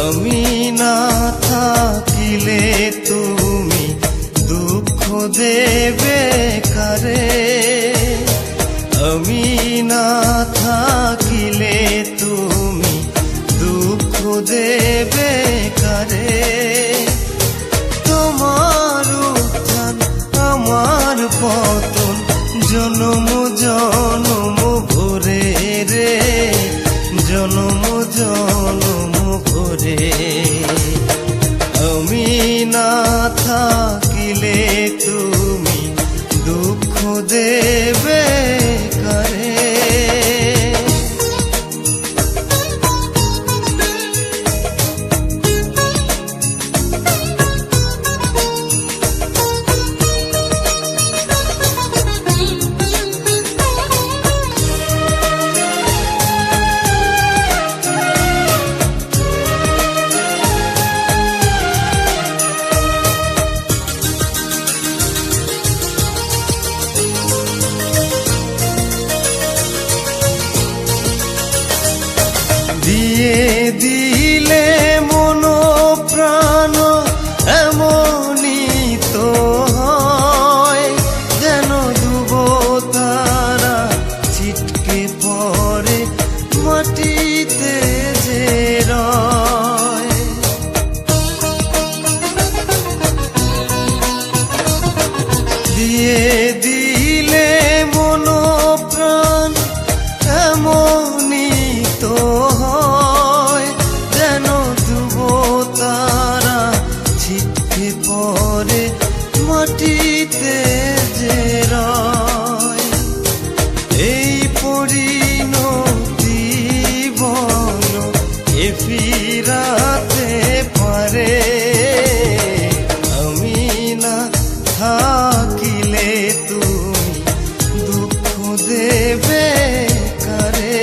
আমি না থাকিলে তুমি দুঃখ দেবে কারে, আমি না থাকিলে তুমি দুঃখ দেবে কারে। তোমার উত্থান আমার পতন জনম জনম ভরে রে, জনম জনম ভরে। আমি না থাকিলে তুমি দুঃখ দেবে কারে। দিয়ে দিলে মন প্রাণ এমনই তো হয়, যেন ডুব তারা ছিটকে পড়ে মাটিতে যে রয়। দিয়ে দিলে মন প্রাণ এমনই তো হয়, যেন ডুব তারা ছিটকে পড়ে মাটিতে যে রয়। এই পরিণতি বলো এ ফিরাতে পারে, আমি না থাকিলে তুমি দুঃখ দেবে কারে।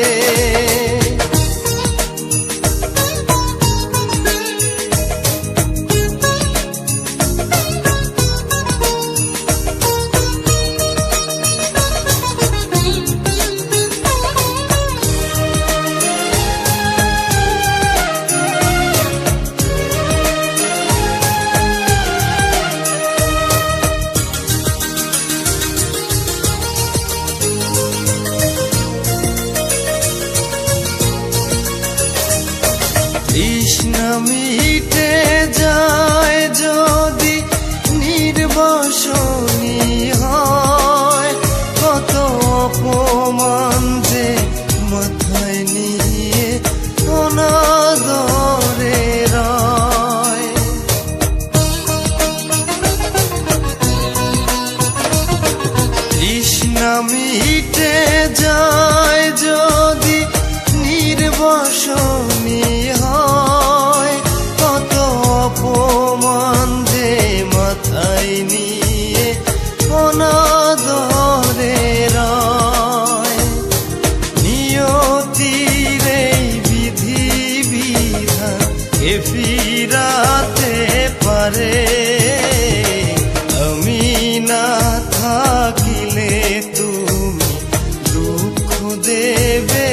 তৃষ্ণা মিটে যায় যদি নির্বাসনী হয়, কত অপমান যে মাথায় নিয়ে অনাদরে রয়। তৃষ্ণা মিটে যায় যদি নির্বাসনী হয়, কত অপমান যে মাথায় নিয়ে অনাদরে রয়। নিয়তির এই বিধি বিধান এ ফিরাতে পারে, আমি না থাকিলে তুমি দুঃখ দেবে